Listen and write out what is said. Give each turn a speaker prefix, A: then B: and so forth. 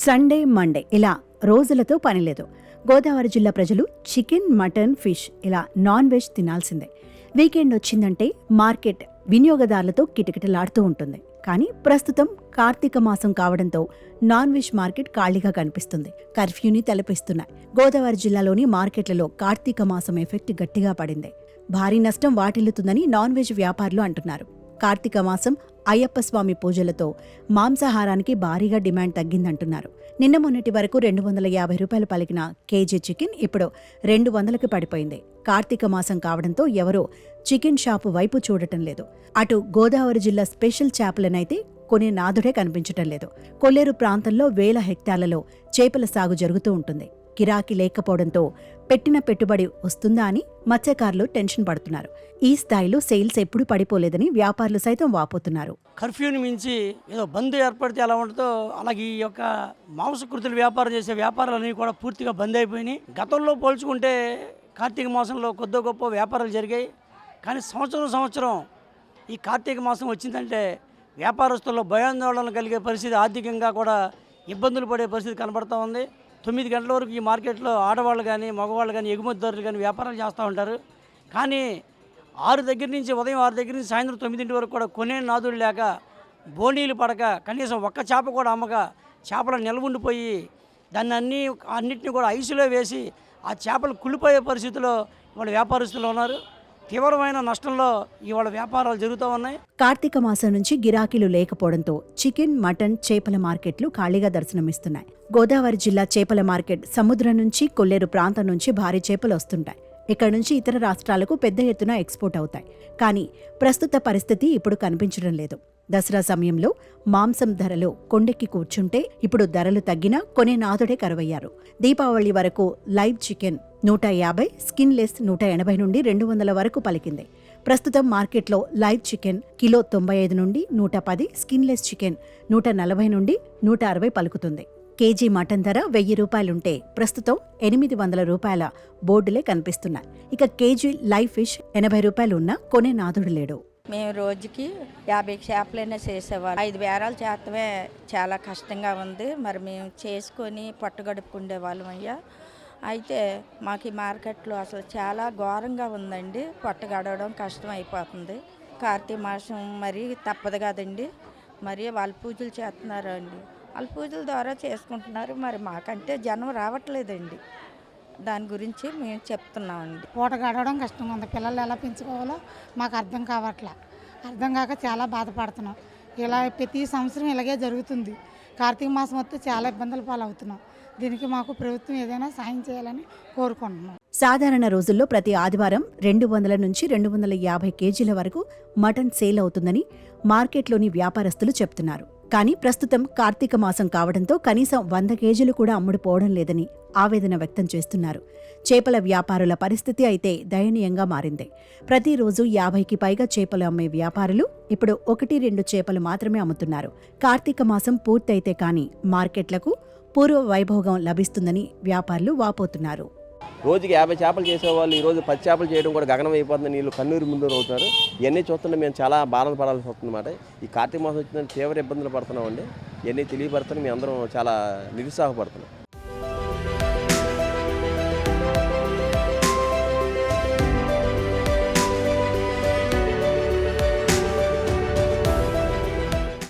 A: Sunday, Monday ఇలా రోజులతో పనిలేదు. గోదావరి జిల్లా ప్రజలు చికెన్, మటన్, ఫిష్ ఇలా నాన్ వెజ్ తినాల్సిందే. వీకెండ్ వచ్చిందంటే మార్కెట్ వినియోగదారులతో కిటకిటలాడుతూ ఉంటుంది. కానీ ప్రస్తుతం కార్తీక మాసం కావడంతో నాన్ వెజ్ మార్కెట్ ఖాళీగా కనిపిస్తుంది. కర్ఫ్యూని తలపిస్తున్నాయి. గోదావరి జిల్లాలోని మార్కెట్లలో కార్తీక మాసం ఎఫెక్ట్ గట్టిగా పడింది. భారీ నష్టం వాటిల్లుతుందని నాన్ వెజ్ వ్యాపారులు అంటున్నారు. కార్తీక మాసం అయ్యప్ప స్వామి పూజలతో మాంసాహారానికి భారీగా డిమాండ్ తగ్గిందంటున్నారు. నిన్న మొన్నటి వరకు 250 రూపాయలు పలికిన కేజీ చికెన్ ఇప్పుడు 200కి పడిపోయింది. కార్తీక మాసం కావడంతో ఎవరూ చికెన్ షాపు వైపు చూడటం లేదు. అటు గోదావరి జిల్లా స్పెషల్ చేపలనైతే కొనే నాదుడే కనిపించటం లేదు. కొల్లేరు ప్రాంతంలో వేల హెక్టార్లలో చేపల సాగు జరుగుతూ ఉంటుంది. గిరాకీ లేకపోవడంతో పెట్టిన పెట్టుబడి వస్తుందా అని మత్స్యకారులు టెన్షన్ పడుతున్నారు. ఈ స్థాయిలో సేల్స్ ఎప్పుడు పడిపోలేదని వ్యాపారులు సైతం వాపోతున్నారు.
B: కర్ఫ్యూని మించి ఏదో బంద్ ఏర్పడితే ఎలా ఉంటుందో అలాగే ఈ యొక్క మాంసకృతులు వ్యాపారం చేసే వ్యాపారాలన్నీ కూడా పూర్తిగా బంద్ అయిపోయినాయి. గతంలో పోల్చుకుంటే కార్తీక మాసంలో కొద్ది గొప్ప వ్యాపారాలు జరిగాయి. కానీ సంవత్సరం ఈ కార్తీక మాసం వచ్చిందంటే వ్యాపారస్తుల్లో భయాందోళన కలిగే పరిస్థితి, ఆర్థికంగా కూడా ఇబ్బందులు పడే పరిస్థితి కనబడుతూ ఉంది. 9 గంటల వరకు ఈ మార్కెట్లో ఆడవాళ్ళు కానీ మగవాళ్ళు కానీ ఎగుమతిదారులు కానీ వ్యాపారాలు చేస్తూ ఉంటారు. కానీ ఉదయం 6 దగ్గర నుంచి సాయంత్రం 9 వరకు కూడా కొనే నాదులు లేక, బోనీలు పడక, కనీసం ఒక్క చేప కూడా అమ్మక చేపలు నిల్వ ఉండిపోయి అన్నిటిని కూడా ఐసులో వేసి ఆ చేపలు కుళ్ళిపోయే పరిస్థితిలో ఇవాళ వ్యాపారస్తులు ఉన్నారు. తీవ్రమైన నష్టంలో ఇవాళ వ్యాపారాలు జరుగుతూ ఉన్నాయి.
A: కార్తీక మాసం నుంచి గిరాకీలు లేకపోవడంతో చికెన్, మటన్, చేపల మార్కెట్లు ఖాళీగా దర్శనమిస్తున్నాయి. గోదావరి జిల్లా చేపల మార్కెట్ సముద్రం నుంచి, కొల్లేరు ప్రాంతం నుంచి భారీ చేపలు వస్తుంటాయి. ఇక్కడ నుంచి ఇతర రాష్ట్రాలకు పెద్ద ఎత్తున ఎక్స్పోర్ట్ అవుతాయి. కానీ ప్రస్తుత పరిస్థితి ఇప్పుడు కనిపించడం లేదు. దసరా సమయంలో మాంసం ధరలు కొండెక్కి కూర్చుంటే ఇప్పుడు ధరలు తగ్గినా కొనే నాదుడే కరువయ్యారు. దీపావళి వరకు లైవ్ చికెన్ 150, స్కిన్లెస్ 180 నుండి 200 వరకు పలికింది. ప్రస్తుతం మార్కెట్లో లైవ్ చికెన్ కిలో 95 నుండి 110, స్కిన్లెస్ చికెన్ 140 నుండి 160 పలుకుతుంది. కేజీ మటన్ ధర 1000 రూపాయలుంటే ప్రస్తుతం 800 రూపాయల బోర్డులే కనిపిస్తున్నాయి. ఇక కేజీ లైవ్ ఫిష్ 80 రూపాయలు ఉన్నా కొనే నాదుడు లేడు.
C: మేము రోజుకి 50 చేపలైనా చేసేవాళ్ళం. 5 బేరాలు చేస్తమే చాలా కష్టంగా ఉంది. మరి మేము చేసుకొని పట్టుగడుపుకుండే వాళ్ళం అయ్యా. అయితే మాకు ఈ మార్కెట్లో అసలు చాలా ఘోరంగా ఉందండి. పట్టుగడవడం కష్టం అయిపోతుంది. కార్తీక మాసం మరి తప్పదు కదండి. మరి వాళ్ళు పూజలు చేస్తున్నారు అండి. వాళ్ళు పూజల ద్వారా చేసుకుంటున్నారు. మరి మాకంటే జనం రావట్లేదండి. దాని గురించి మేము చెప్తున్నామండి.
D: పూట గడవడం కష్టంగా ఉంది. పిల్లలు ఎలా పెంచుకోవాలో మాకు అర్థం కావట్లా. అర్థం కాక చాలా బాధపడుతున్నాం. ఇలా ప్రతి సంవత్సరం ఇలాగే జరుగుతుంది. కార్తీక మాసం వస్తే చాలా ఇబ్బందుల పాలవుతున్నాం. దీనికి మాకు ప్రభుత్వం ఏదైనా సాయం చేయాలని కోరుకుంటున్నాం.
A: సాధారణ రోజుల్లో ప్రతి ఆదివారం 200 నుంచి 250 కేజీల వరకు మటన్ సేల్ అవుతుందని మార్కెట్లోని వ్యాపారస్తులు చెప్తున్నారు. కానీ ప్రస్తుతం కార్తీక మాసం కావడంతో కనీసం 100 కేజీలు కూడా అమ్ముడుపోవడం లేదని ఆవేదన వ్యక్తం చేస్తున్నారు. చేపల వ్యాపారుల పరిస్థితి అయితే దయనీయంగా మారింది. ప్రతిరోజు 50కి పైగా చేపలు అమ్మే వ్యాపారులు ఇప్పుడు 1-2 చేపలు మాత్రమే అమ్ముతున్నారు. కార్తీక మాసం పూర్తయితే కానీ మార్కెట్లకు పూర్వ వైభోగం లభిస్తుందని వ్యాపారులు వాపోతున్నారు.
E: రోజుకి 50 చేపలు చేసేవాళ్ళు ఈరోజు 10 చేపలు చేయడం కూడా గగనం అయిపోతుంది. నీళ్ళు కన్నూరు ముందు అవుతున్నారు. ఇవన్నీ చూస్తుంటే మేము చాలా బాధపడాల్సి వస్తుందన్నమాట. ఈ కార్తీక మాసం వచ్చిందని తీవ్ర ఇబ్బందులు పడుతున్నామండి. ఇవన్నీ తెలియపడుతున్నాం. మేము అందరం చాలా నిరుత్సాహపడుతున్నాం.